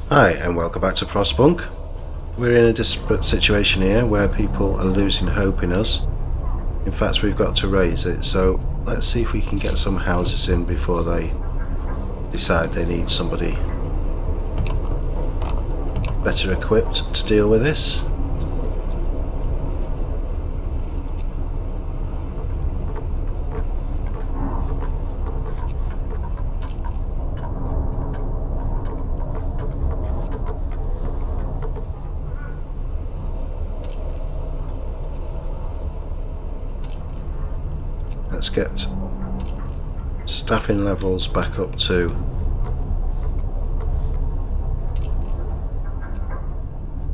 Hi and welcome back to Frostpunk. We're in a desperate situation here where people are losing hope in us. In fact, we've got to raise it, so let's see if we can get some houses in before they decide they need somebody better equipped to deal with this. Let's get staffing levels back up to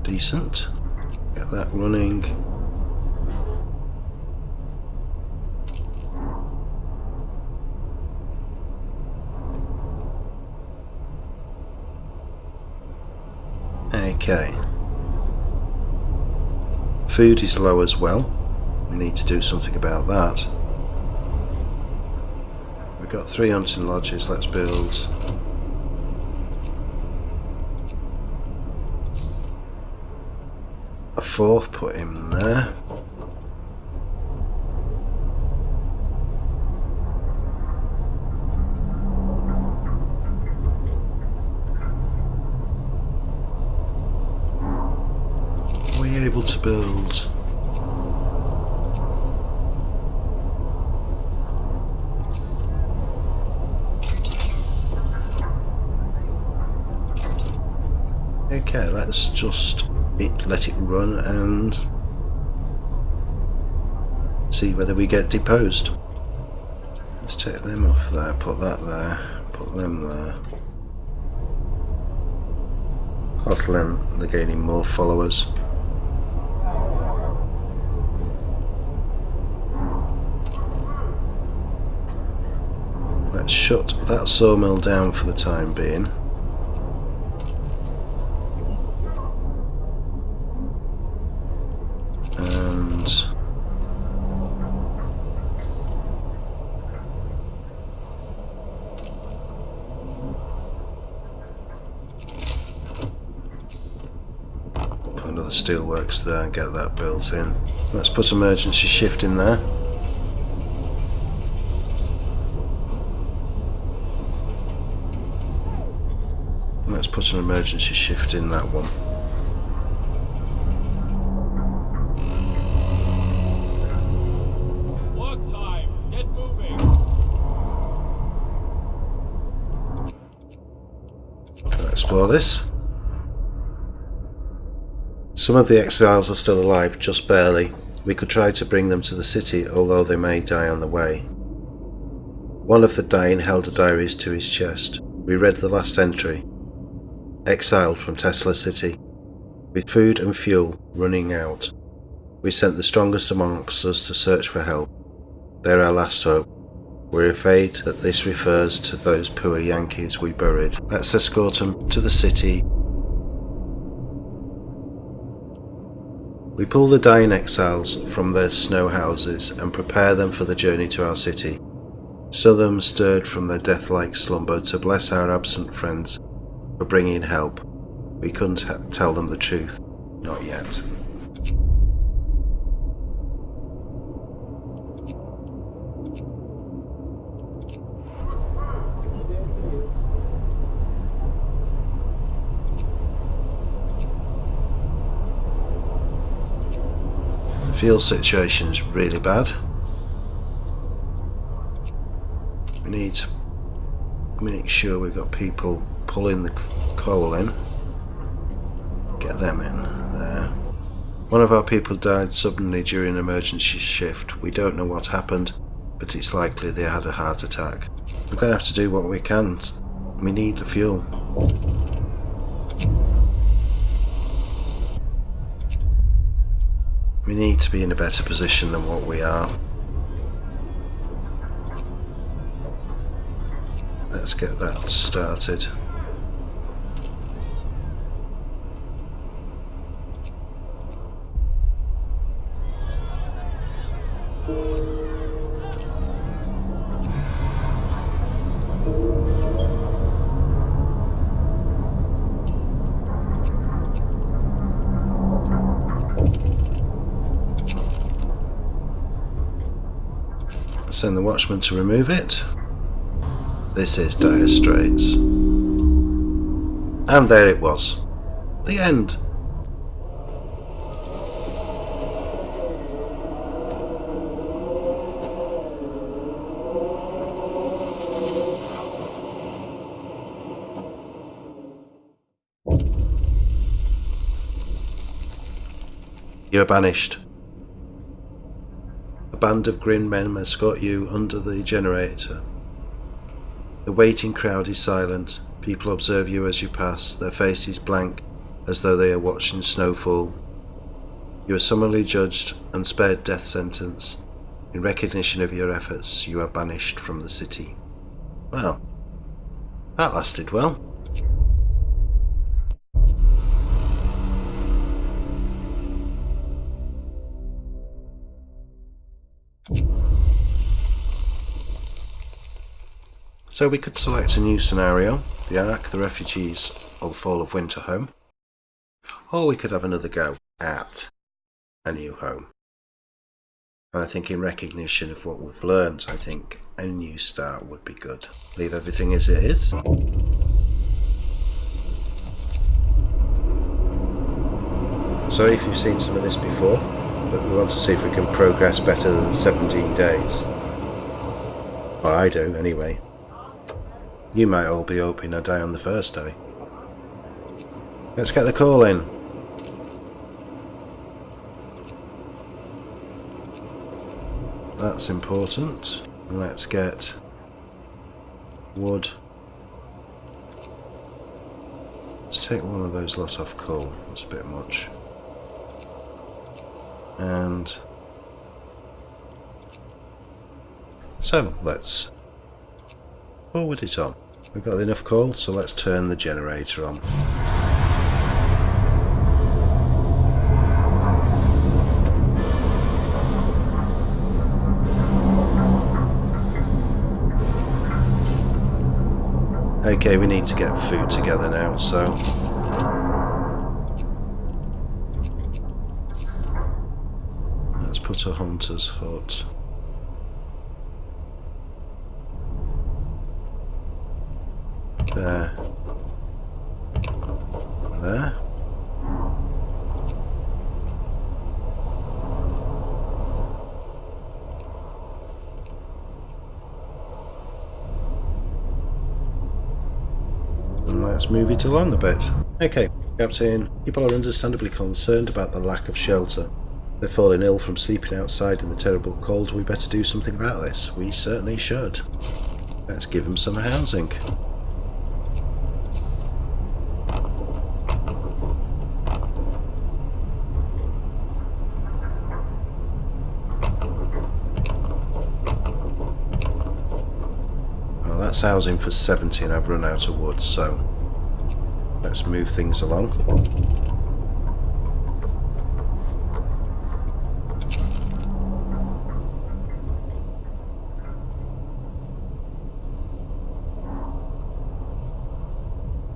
decent. Get that running. Okay. Food is low as well. We need to do something about that. We've got 3 hunting lodges, let's build a 4th, put him there. Are we able to build? Okay, let's just let it run and see whether we get deposed. Let's take them off there, put that there, put them there. Scotland, they're gaining more followers. Let's shut that sawmill down for the time being. Another steelworks there and get that built in. Let's put emergency shift in there. Let's put an emergency shift in that one. Work time. Get moving. Can I explore this? Some of the exiles are still alive, just barely. We could try to bring them to the city, although they may die on the way. One of the dying held a diary to his chest. We read the last entry. Exiled from Tesla City. With food and fuel running out. We sent the strongest amongst us to search for help. They're our last hope. We're afraid that this refers to those poor Yankees we buried. Let's escort them to the city. We pull the dying exiles from their snow houses and prepare them for the journey to our city. Some of them stirred from their death-like slumber to bless our absent friends for bringing help. We couldn't tell them the truth. Not yet. The fuel situation is really bad. We need to make sure we've got people pulling the coal in. Get them in there. One of our people died suddenly during an emergency shift. We don't know what happened, but it's likely they had a heart attack. We're going to have to do what we can. We need the fuel. We need to be in a better position than what we are. Let's get that started. Send the watchman to remove it. This is dire straits. And there it was. The end. You're banished. A band of grim men escort you under the generator. The waiting crowd is silent. People observe you as you pass, their faces blank as though they are watching snowfall. You are summarily judged and spared death sentence. In recognition of your efforts, you are banished from the city. Well, that lasted well. So we could select a new scenario, the Ark, the Refugees, or the Fall of Winter Home. Or we could have another go at a new home. And I think in recognition of what we've learned, I think a new start would be good. Leave everything as it is. So if you've seen some of this before, but we want to see if we can progress better than 17 days. Well, I do, anyway. You might all be hoping I die on the first day. Let's get the call in. That's important. Let's get wood. Let's take one of those lot off coal. That's a bit much. And so let's forward it on. We've got enough coal, so let's turn the generator on. Okay, we need to get food together now, so let's put a hunter's hut. There. There. And let's move it along a bit. Okay, Captain. People are understandably concerned about the lack of shelter. They've fallen ill from sleeping outside in the terrible cold. We better do something about this. We certainly should. Let's give them some housing. That's housing for 70 and I've run out of wood, so let's move things along.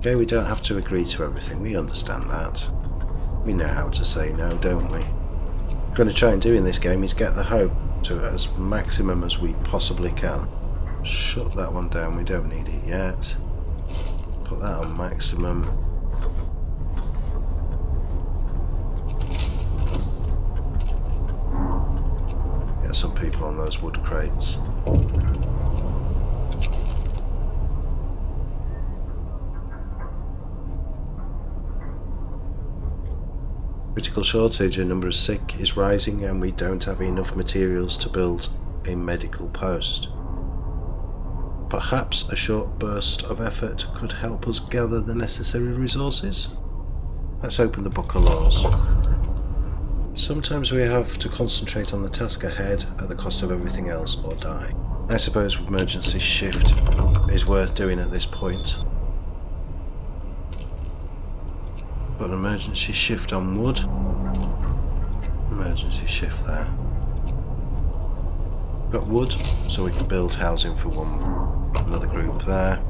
Okay, we don't have to agree to everything, we understand that. We know how to say no, don't we? What we're going to try and do in this game is get the hope to as maximum as we possibly can. Shut that one down, we don't need it yet. Put that on maximum. Get some people on those wood crates. Critical shortage, a number of sick is rising and we don't have enough materials to build a medical post. Perhaps a short burst of effort could help us gather the necessary resources? Let's open the book of laws. Sometimes we have to concentrate on the task ahead at the cost of everything else or die. I suppose emergency shift is worth doing at this point. Got an emergency shift on wood. Emergency shift there. Got wood, so we can build housing for another group there.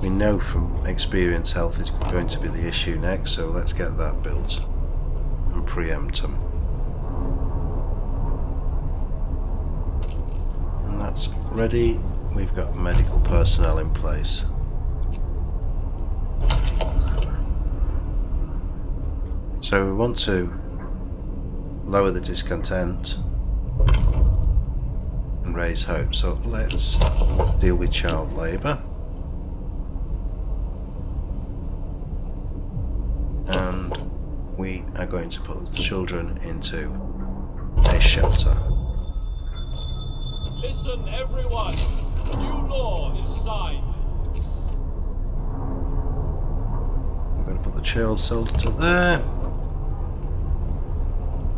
We know from experience health is going to be the issue next, so let's get that built and preempt them. That's ready. We've got medical personnel in place. So we want to lower the discontent and raise hope. So let's deal with child labour. And we are going to put the children into a shelter. Listen, everyone. A new law is signed. We're going to put the child shelter there.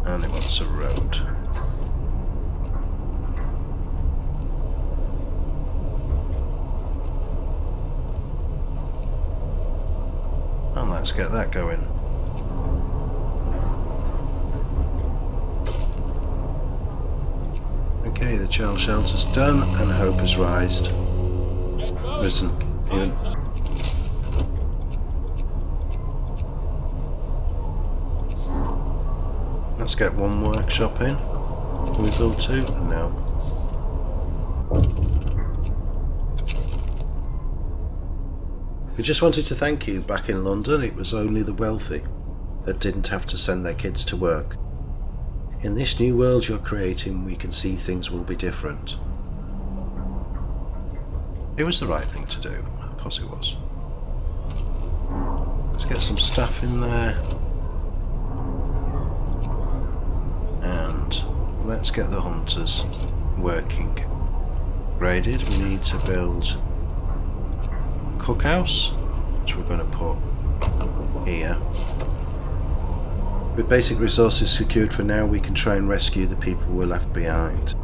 And it wants a road. And let's get that going. Okay, the child shelter's done and hope has risen. Even. Let's get one workshop in. Can we build two? No. We just wanted to thank you. Back in London, it was only the wealthy that didn't have to send their kids to work. In this new world you're creating, we can see things will be different. It was the right thing to do. Of course it was. Let's get some staff in there. And let's get the hunters working. Graded, we need to build a cookhouse, which we're going to put here. With basic resources secured for now, we can try and rescue the people we're left behind.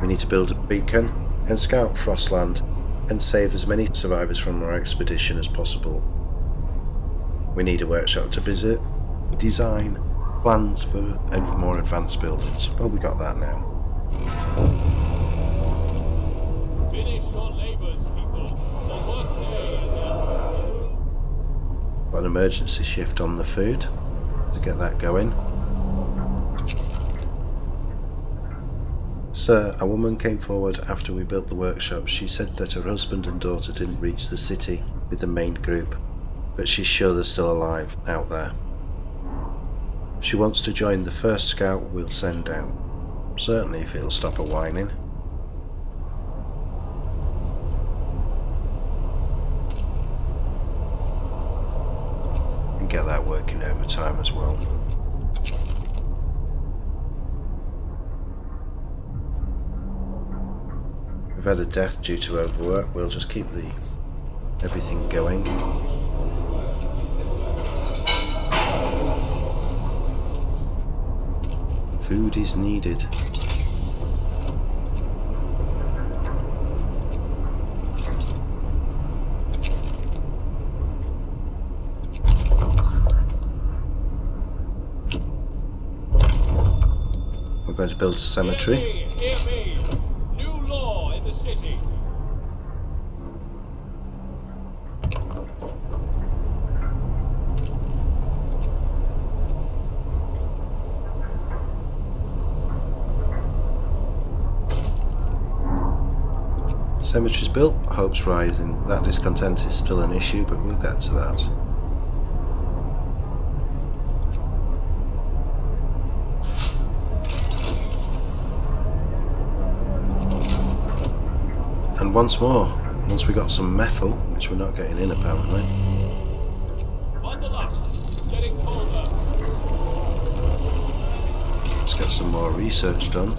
We need to build a beacon and scout Frostland and save as many survivors from our expedition as possible. We need a workshop to visit, design plans for more advanced buildings. Well, we got that now. Finish your labors, people. The work day is ended. Got an emergency shift on the food to get that going. Sir, a woman came forward after we built the workshop. She said that her husband and daughter didn't reach the city with the main group, but she's sure they're still alive out there. She wants to join the first scout we'll send out. Certainly if it'll stop her whining. And get that working overtime as well. We've had a death due to overwork. We'll just keep everything going. Food is needed. We're going to build a cemetery. Hear me. New law in the city. Cemetery's built, hope's rising. That discontent is still an issue, but we'll get to that. And once we got some metal, which we're not getting in apparently. Bundle up. It's getting colder. Let's get some more research done.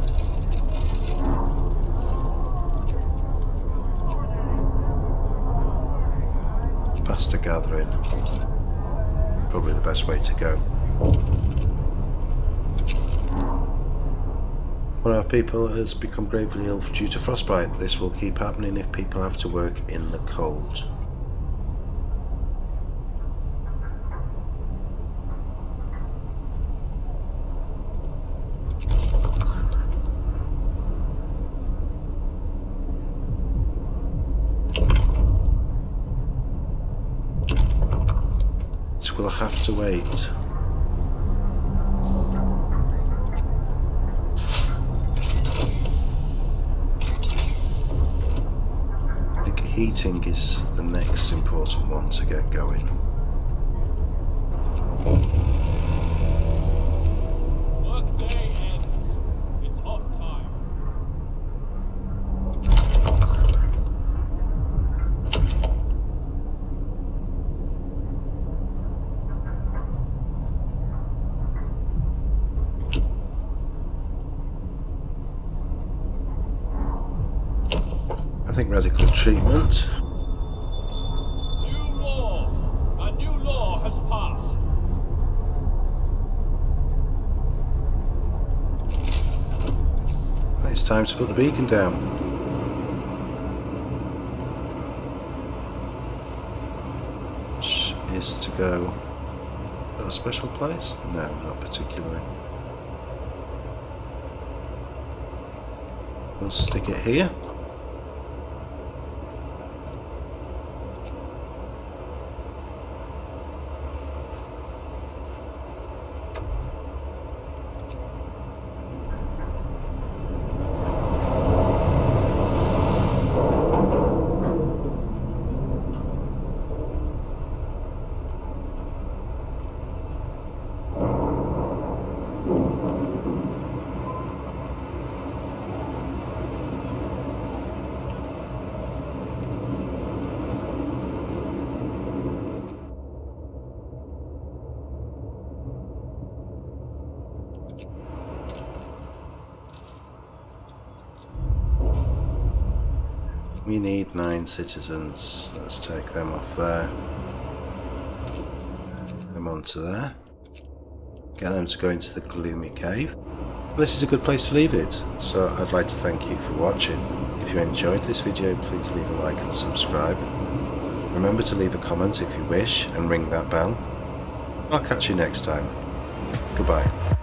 Faster gathering. Probably the best way to go. One of our people has become gravely ill due to frostbite. This will keep happening if people have to work in the cold. So we'll have to wait. Heating is the next important one to get going. Workday ends. It's off time. I think radical treatment. New law. A new law has passed. It's time to put the beacon down. Which is to go at a special place? No, not particularly. We'll stick it here. We need 9 citizens. Let's take them off there. Them onto there. Get them to go into the gloomy cave. This is a good place to leave it, so I'd like to thank you for watching. If you enjoyed this video, please leave a like and subscribe. Remember to leave a comment if you wish and ring that bell. I'll catch you next time. Goodbye.